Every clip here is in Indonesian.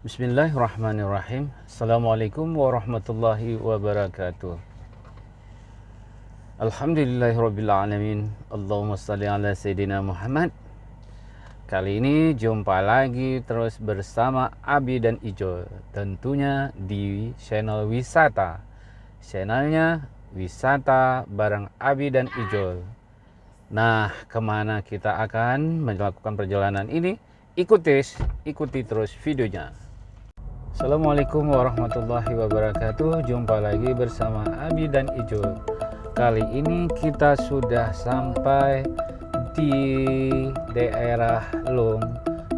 Bismillahirrahmanirrahim. Assalamualaikum warahmatullahi wabarakatuh. Alhamdulillahirrabbilalamin. Allahumma salli ala Sayyidina Muhammad. Kali ini jumpa lagi terus bersama Abi dan Ijol, tentunya di channel wisata. Channelnya Wisata bareng Abi dan Ijol. Nah, kemana kita akan melakukan perjalanan ini? Ikuti terus videonya. Assalamualaikum warahmatullahi wabarakatuh. Jumpa lagi bersama Abi dan Ijol. Kali ini kita sudah sampai di daerah Lung,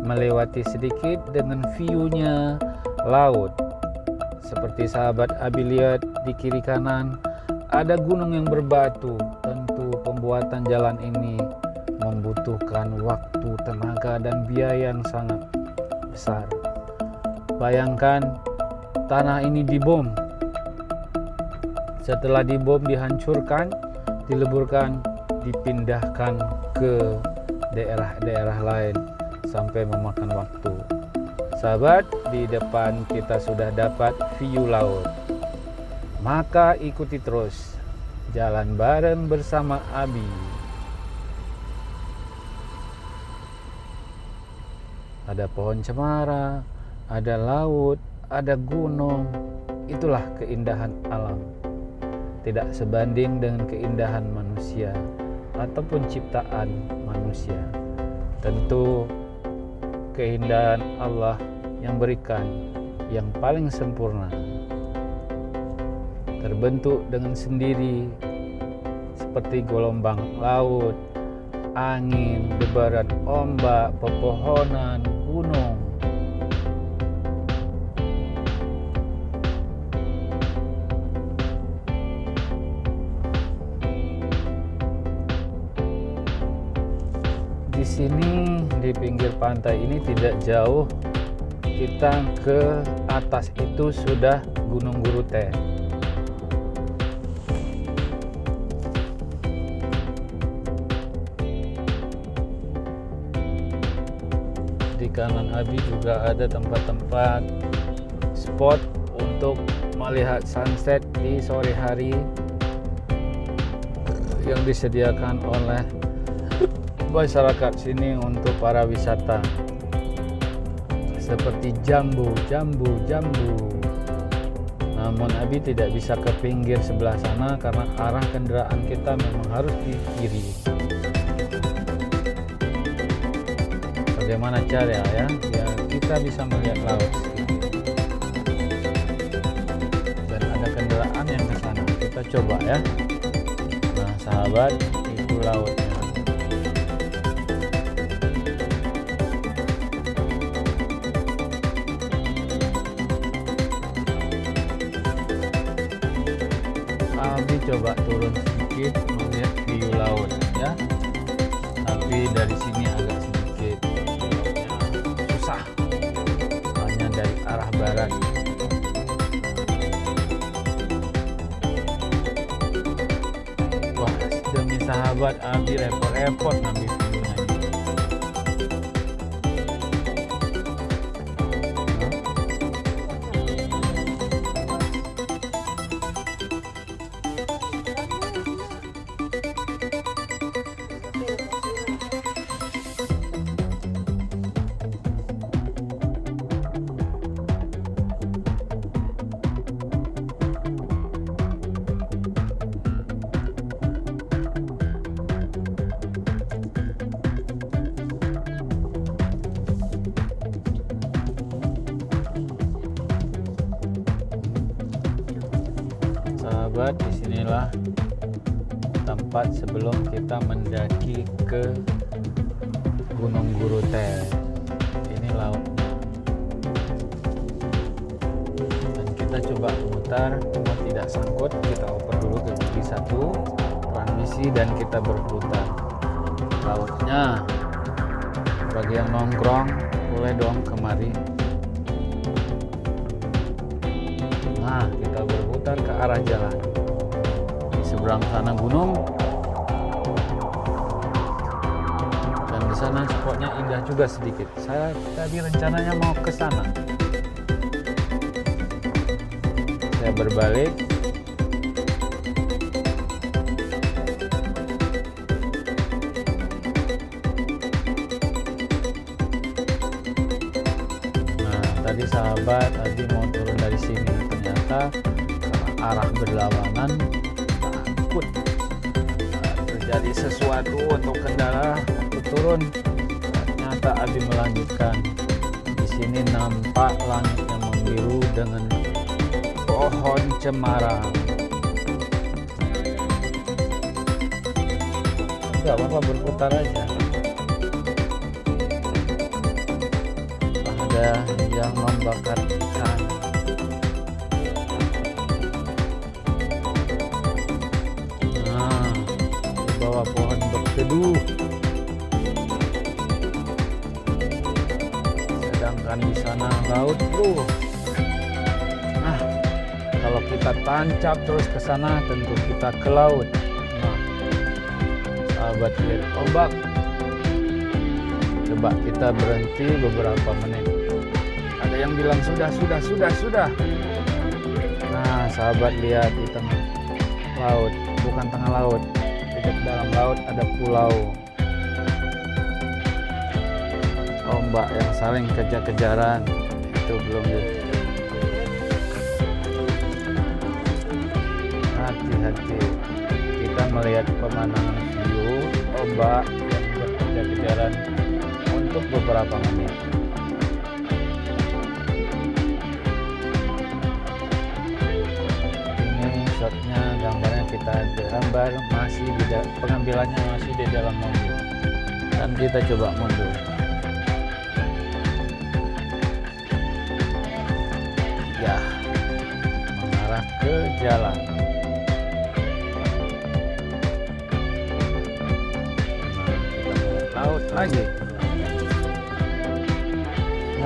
melewati sedikit dengan view-nya laut. Seperti sahabat Abi lihat di kiri kanan ada gunung yang berbatu. Tentu pembuatan jalan ini membutuhkan waktu, tenaga, dan biaya yang sangat besar. Bayangkan tanah ini dibom. Setelah dibom, dihancurkan, dileburkan, dipindahkan ke daerah-daerah lain sampai memakan waktu. Sahabat, di depan kita sudah dapat view laut. Maka ikuti terus jalan bareng bersama Abi. Ada pohon cemara, ada laut, ada gunung. Itulah keindahan alam. Tidak sebanding dengan keindahan manusia ataupun ciptaan manusia. Tentu keindahan Allah yang berikan yang paling sempurna. Terbentuk dengan sendiri seperti gelombang laut, angin, debaran ombak, pepohonan, gunung. Di sini di pinggir pantai ini tidak jauh, kita ke atas itu sudah Gunung Guruteh. Di kanan Abi juga ada tempat-tempat spot untuk melihat sunset di sore hari yang disediakan oleh masyarakat sini untuk para wisata, seperti jambu. Namun Abi tidak bisa ke pinggir sebelah sana karena arah kendaraan kita memang harus di kiri. Bagaimana cara ya biar kita bisa melihat laut, dan ada kendaraan yang ke sana. Kita coba ya. Nah sahabat, itu lautnya. Abi coba turun sedikit melihat view laut ya, tapi dari sini agak sedikit susah, hanya dari arah barat. Wah, demi sahabat Abi repot-repot ngambil view-nya. Sahabat, disinilah tempat sebelum kita mendaki ke Gunung Guruteh. Ini lautnya, dan kita coba memutar, cuma tidak sangkut. Kita oper dulu ke gigi 1, transmisi, dan kita berputar. Lautnya, bagi yang nongkrong boleh dong kemari. Nah, kita berputar ke arah jalan. Di seberang sana gunung, dan di sana spotnya indah juga sedikit. Saya tadi rencananya mau ke sana, saya berbalik. Nah, tadi sahabat tadi mau turun dari sini, ternyata arah berlawanan, takut terjadi sesuatu atau kendala waktu turun. Ternyata Abi melanjutkan. Di sini nampak langit yang membiru dengan pohon cemara. Enggak apa-apa, berputar aja. Ada yang membakar ikan. Nah, di bawah pohon berteduh. Sedangkan di sana laut, bro. Nah, kalau kita tancap terus ke sana, tentu kita ke laut. Nah, sahabat lihat ombak. Coba kita berhenti beberapa menit. Ada yang bilang sudah. Nah, sahabat lihat di tengah laut, bukan tengah laut, di dalam laut ada pulau. Ombak yang saling kejar-kejaran, itu belum hati-hati. Kita melihat pemandangan view ombak yang berkejar-kejaran untuk beberapa menit. Ini shotnya, gambarnya kita gambar masih pengambilannya masih di dalam mobil, dan kita coba mundur. Ya, mengarah ke jalan. Laut lagi.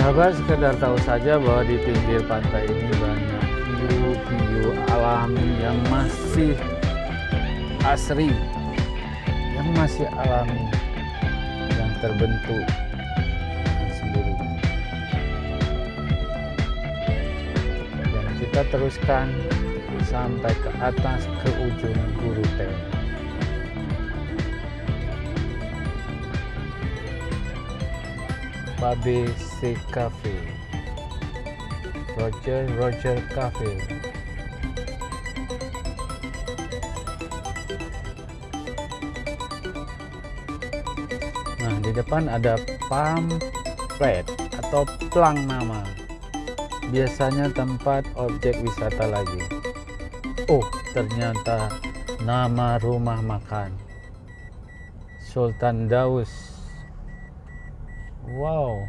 Sahabat, sekedar tahu saja bahwa di pinggir pantai ini banyak view alami yang masih asri, yang masih alami, yang terbentuk sendiri. Dan kita teruskan sampai ke atas, ke ujung Guruteh. ABC Cafe, Roger Cafe. Nah, di depan ada pamflet atau plang nama. Biasanya tempat objek wisata lagi. Oh, ternyata nama rumah makan Sultan Daus. Wow,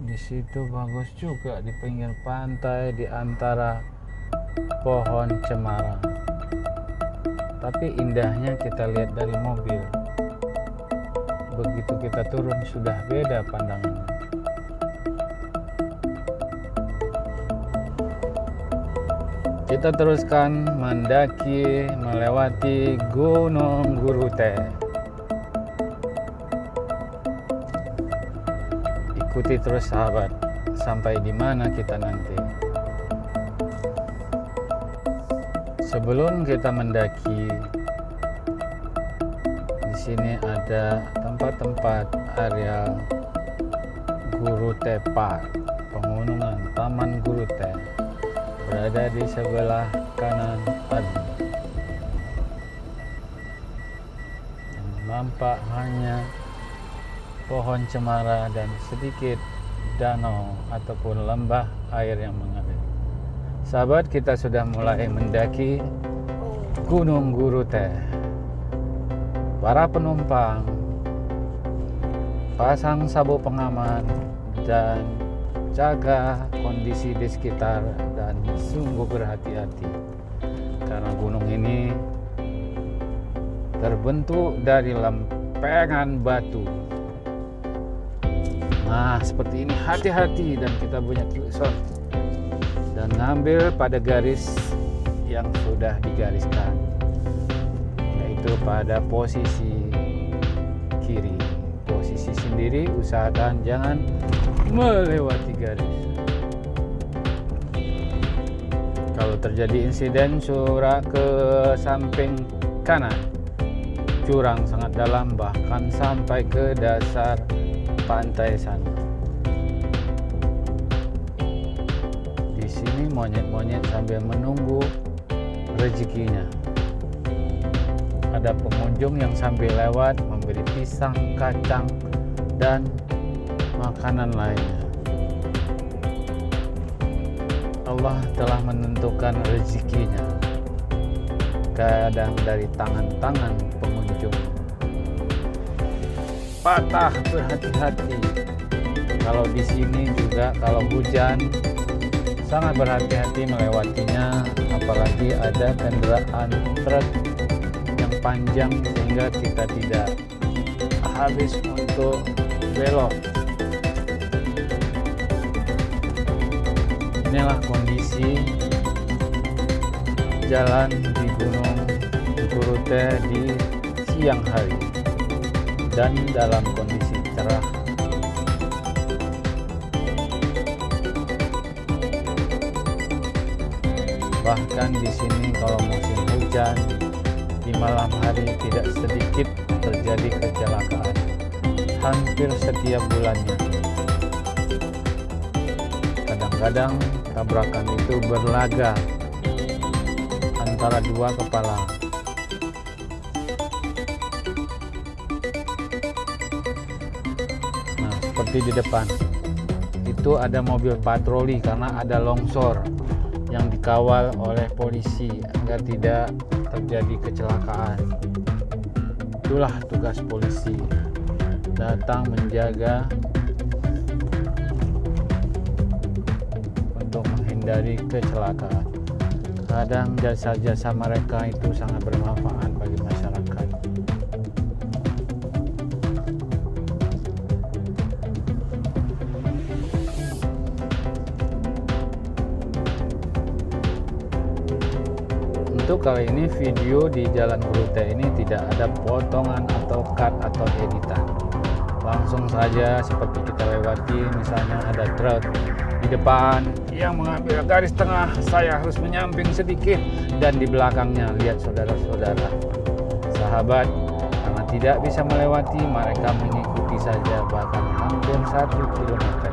di situ bagus juga, di pinggir pantai, di antara pohon cemara. Tapi indahnya kita lihat dari mobil. Begitu kita turun sudah beda pandangannya. Kita teruskan mendaki, melewati Gunung Guruteh. Ikuti terus sahabat, sampai di mana kita nanti. Sebelum kita mendaki, di sini ada tempat-tempat area Guruteh Park, pegunungan Taman Guruteh, berada di sebelah kanan Abi. Yang nampak hanya pohon cemara dan sedikit danau ataupun lembah air yang mengalir. Sahabat, kita sudah mulai mendaki Gunung Guruteh. Para penumpang pasang sabuk pengaman dan jaga kondisi di sekitar dan sungguh berhati-hati karena gunung ini terbentuk dari lempengan batu. Nah, seperti ini, hati-hati, dan kita punya tulisan dan ngambil pada garis yang sudah digariskan, yaitu pada posisi kiri. Posisi sendiri, usahakan jangan melewati garis. Kalau terjadi insiden surat ke samping kanan, jurang sangat dalam bahkan sampai ke dasar pantai sana. Di sini monyet-monyet sambil menunggu rezekinya. Ada pengunjung yang sambil lewat memberi pisang, kacang, dan makanan lainnya. Allah telah menentukan rezekinya, kadang dari tangan-tangan pengunjung. Patah, berhati-hati. Kalau di sini juga kalau hujan sangat berhati-hati melewatinya, apalagi ada kendaraan truk yang panjang sehingga kita tidak habis untuk belok. Inilah kondisi jalan di Gunung Kurute di siang hari dan dalam kondisi cerah. Bahkan di sini kalau musim hujan di malam hari tidak sedikit terjadi kecelakaan, hampir setiap bulannya. Kadang-kadang tabrakan itu berlaga antara dua kepala. Nah, seperti di depan itu ada mobil patroli karena ada longsor yang dikawal oleh polisi agar tidak terjadi kecelakaan. Itulah tugas polisi, datang menjaga untuk menghindari kecelakaan. Kadang jasa-jasa mereka itu sangat bermanfaat bagi masyarakat. Untuk kali ini video di Jalan Kurute ini tidak ada potongan atau cut atau editan. Langsung saja seperti kita lewati, misalnya ada truk di depan yang mengambil garis tengah, saya harus menyamping sedikit, dan di belakangnya lihat saudara-saudara sahabat, karena tidak bisa melewati, mereka mengikuti saja bahkan hampir 1 kilometer.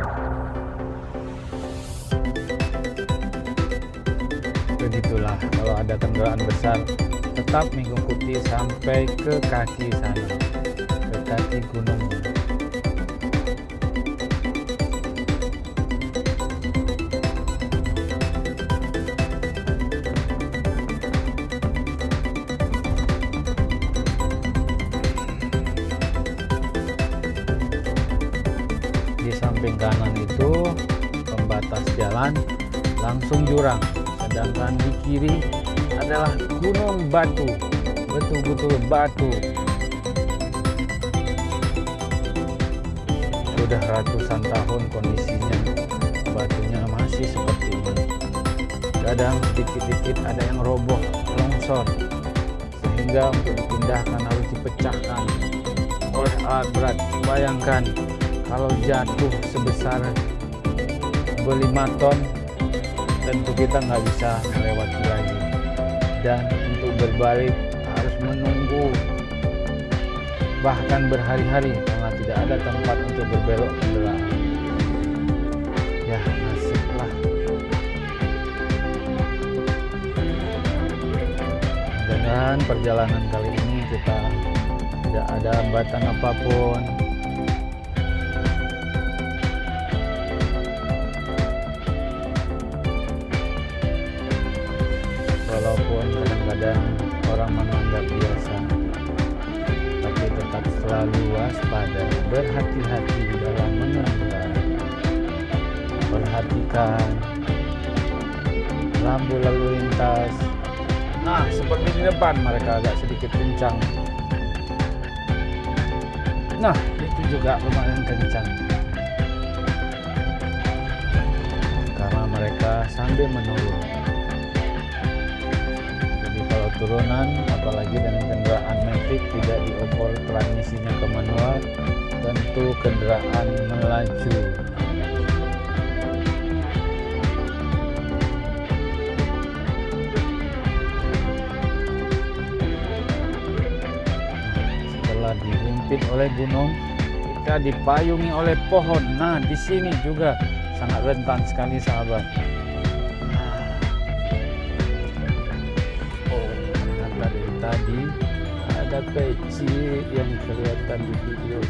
Begitulah kalau ada kendaraan besar, tetap mengikuti sampai ke kaki sana, ke kaki gunungnya. Di samping kanan itu pembatas jalan, langsung jurang. Sedangkan di kiri adalah gunung batu, betul-betul batu. Sudah ratusan tahun kondisinya, batunya masih seperti ini. Kadang sedikit-sedikit ada yang roboh, longsor, sehingga untuk dipindahkan harus dipecahkan oleh alat berat. Bayangkan kalau jatuh sebesar 5 ton, tentu kita nggak bisa melewati lagi, dan untuk berbalik harus menunggu bahkan berhari-hari karena tidak ada tempat untuk berbelok kendaraan. Ya, nasiblah. Dengan perjalanan kali ini kita tidak ada hambatan apapun. Walaupun kadang-kadang orang menganggap biasa, tapi tetap selalu waspada, berhati-hati dalam mengendarai. Perhatikan lampu lalu lintas. Nah, seperti di depan mereka agak sedikit kencang. Nah, itu juga lumayan kencang. Karena mereka sambil menurun. Turunan, apalagi dengan kendaraan matic tidak dioper transmisinya ke manual, tentu kendaraan melaju. dihimpit oleh gunung, kita dipayungi oleh pohon. Nah, di sini juga sangat rentan sekali sahabat. Oh, ternyata dari tadi ada peci yang kelihatan di video.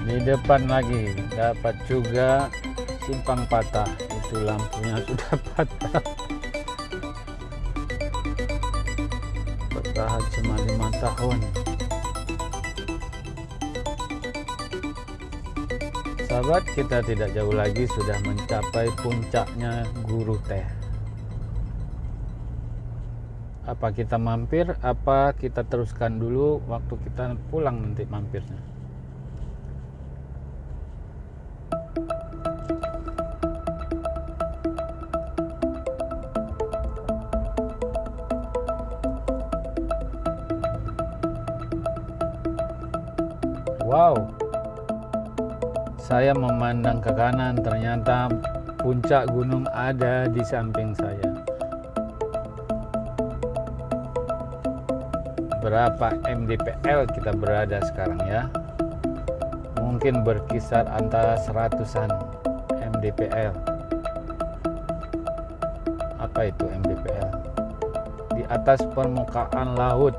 Di depan lagi dapat juga simpang patah, itu lampunya sudah patah. Bertahan cuma 5 tahun. Sahabat, kita tidak jauh lagi sudah mencapai puncaknya Guru Teh. Apa kita mampir, apa kita teruskan dulu waktu kita pulang nanti mampirnya. Wow, saya memandang ke kanan, ternyata puncak gunung ada di samping saya. Berapa mdpl kita berada sekarang ya? Mungkin berkisar antara 100-an mdpl. Apa itu mdpl? Di atas permukaan laut.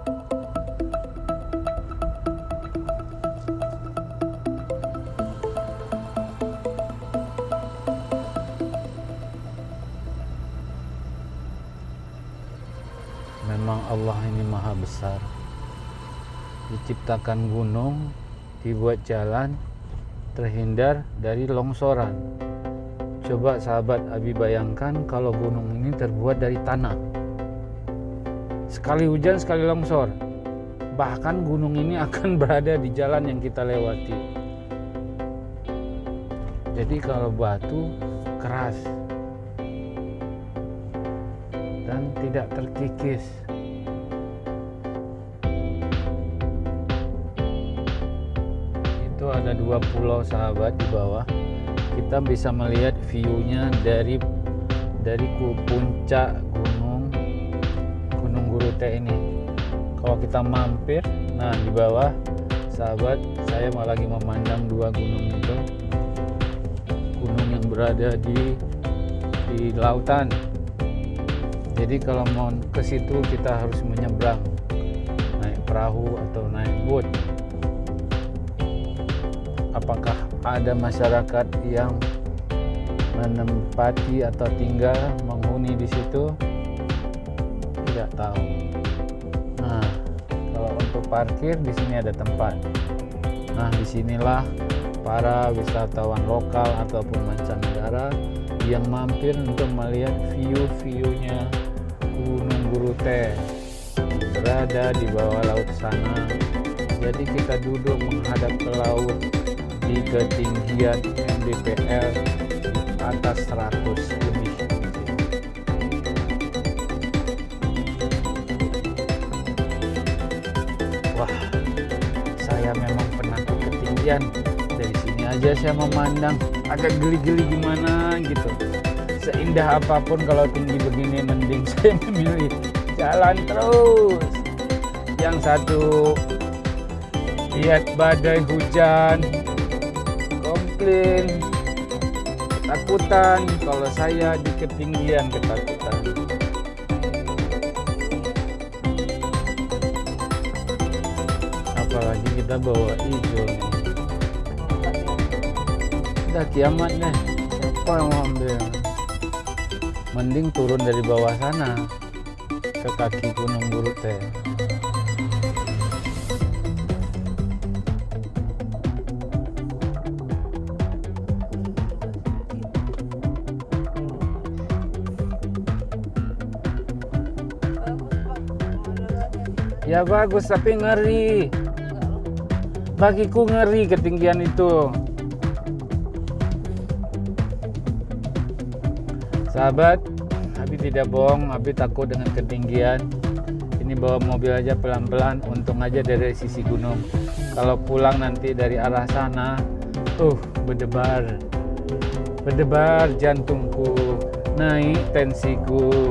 Memang Allah ini maha besar. Diciptakan gunung, dibuat jalan, terhindar dari longsoran. Coba sahabat Abi bayangkan kalau gunung ini terbuat dari tanah. Sekali hujan, sekali longsor. Bahkan gunung ini akan berada di jalan yang kita lewati. Jadi kalau batu keras dan tidak terkikis. Itu ada 2 pulau sahabat di bawah. Kita bisa melihat view-nya dari puncak Gunung Guru Teh ini. Kalau kita mampir, nah di bawah sahabat, saya lagi memandang 2 gunung itu. Gunung yang berada di lautan. Jadi kalau mau ke situ kita harus menyeberang, naik perahu atau naik boat. Apakah ada masyarakat yang menempati atau tinggal menghuni di situ? Tidak tahu. Nah, kalau untuk parkir di sini ada tempat. Nah, disinilah para wisatawan lokal ataupun mancanegara yang mampir untuk melihat view-viewnya Gunung Guru Teh berada di bawah laut sana. Jadi kita duduk menghadap ke laut di ketinggian mdpl di atas 100 lebih. Wah, saya memang penakut ketinggian. Dari sini aja saya memandang agak geli-geli gimana gitu. Seindah apapun kalau tinggi begini, mending saya memilih jalan terus. Yang satu lihat badai hujan, komplain, ketakutan. Kalau saya di ketinggian ketakutan. Apalagi kita bawa hijau nih. Udah kiamat nih, siapa yang mau ambil? Mending turun dari bawah sana ke kaki Gunung Guru Teh. Ya bagus, tapi ngeri. Bagiku ngeri ketinggian itu. Sahabat, Abi tidak bohong, Abi takut dengan ketinggian. Ini bawa mobil aja pelan-pelan, untung aja dari sisi gunung. Kalau pulang nanti dari arah sana, berdebar jantungku. naik tensiku,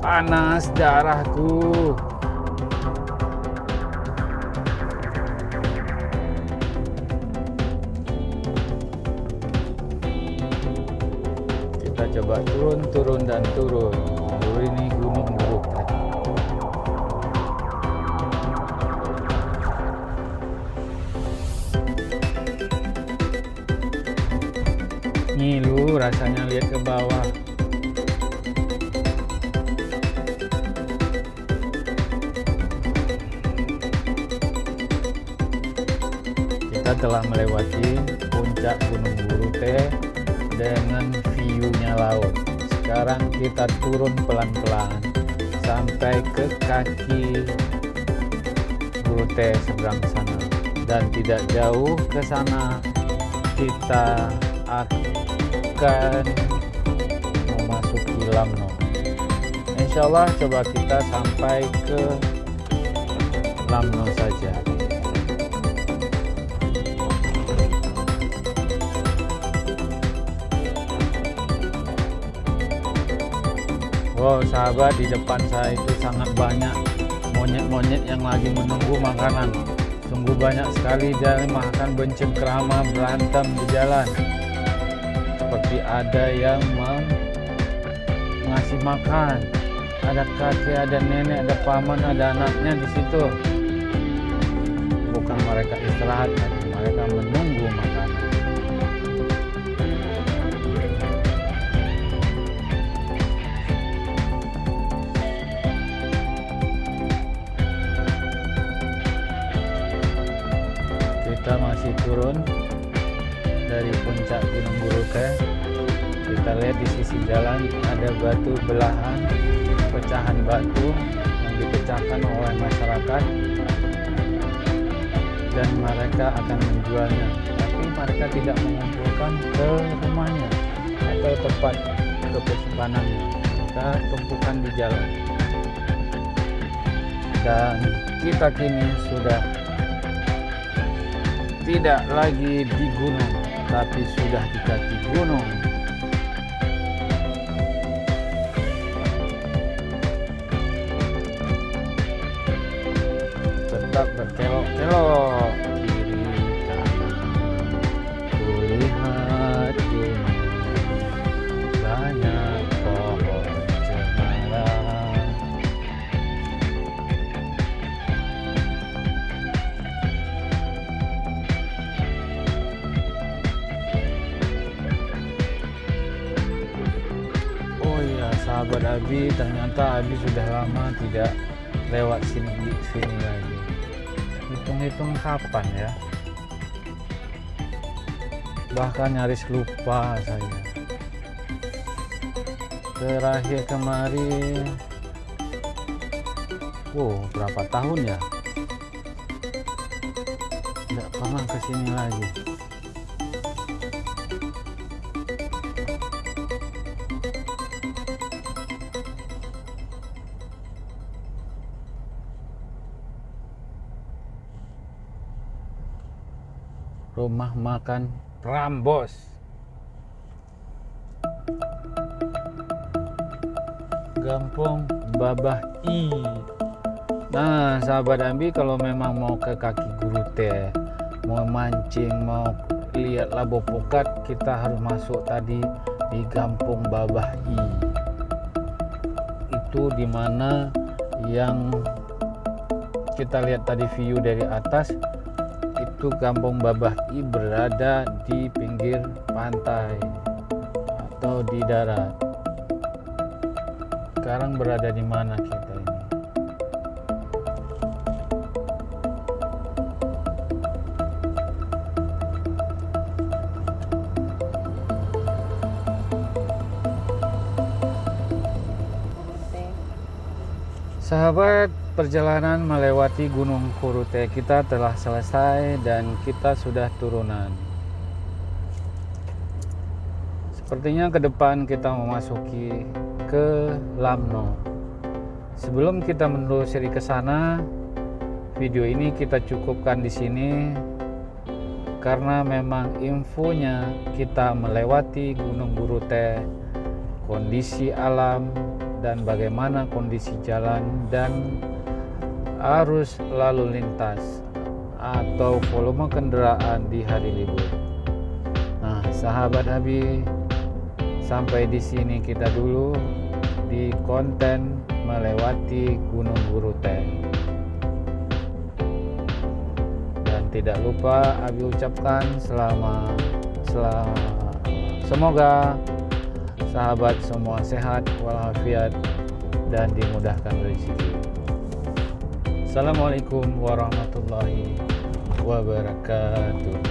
panas darahku. Kita coba turun dan turun. Ini gunung buruk. Ngilu rasanya lihat ke bawah. Kita telah melewati puncak Gunung Burute dengan view-nya laut. Sekarang kita turun pelan-pelan sampai ke kaki Burute seberang sana, dan tidak jauh ke sana kita akan memasuki Lamno. Insya Allah coba kita sampai ke Lamno saja. Wow sahabat, di depan saya itu sangat banyak monyet-monyet yang lagi menunggu makanan. Sungguh banyak sekali, dan makan bencengkrama berantem di jalan. Seperti ada yang ngasih makan, ada kakek, ada nenek, ada paman, ada anaknya di situ. Bukan mereka istirahat, tapi mereka menunggu makanan. Kita masih turun dari puncak Gunung Burute. Kita lihat di sisi jalan ada batu belahan, pecahan batu yang dipecahkan oleh masyarakat, dan mereka akan menjualnya. Tapi mereka tidak mengumpulkan ke rumahnya atau tempat kesimpanannya. Mereka tumpukan di jalan. Dan kita kini sudah tidak lagi di gunung, tapi sudah di kaki gunung. Tetap berkelok-kelok kiri kanan, kulihat gunung, banyak pohon cemara. Sahabat Abi, ternyata Abi sudah lama tidak lewat sini lagi. Hitung-hitung kapan ya? Bahkan nyaris lupa saya. Terakhir kemarin, berapa tahun ya? Tidak pernah kesini lagi. Rumah makan Prambos. Kampung Babah I. Nah sahabat Ambi, kalau memang mau ke kaki Gurute, mau mancing, mau lihat Labo Pukat, kita harus masuk tadi di Kampung Babah I. Itu dimana yang kita lihat tadi view dari atas. Itu Kampung Babah I berada di pinggir pantai atau di darat. Sekarang berada di mana kita ini? Sahabat, perjalanan melewati Gunung Kurute kita telah selesai dan kita sudah turunan. Sepertinya ke depan kita memasuki ke Lamno. Sebelum kita menelusuri ke sana, video ini kita cukupkan di sini karena memang infonya kita melewati Gunung Burute kondisi alam dan bagaimana kondisi jalan dan arus lalu lintas atau volume kendaraan di hari libur. Nah, sahabat Habi, sampai di sini kita dulu di konten melewati Gunung Guruteh. Dan tidak lupa Abi ucapkan semoga sahabat semua sehat walafiat dan dimudahkan rezeki. Assalamualaikum warahmatullahi wabarakatuh.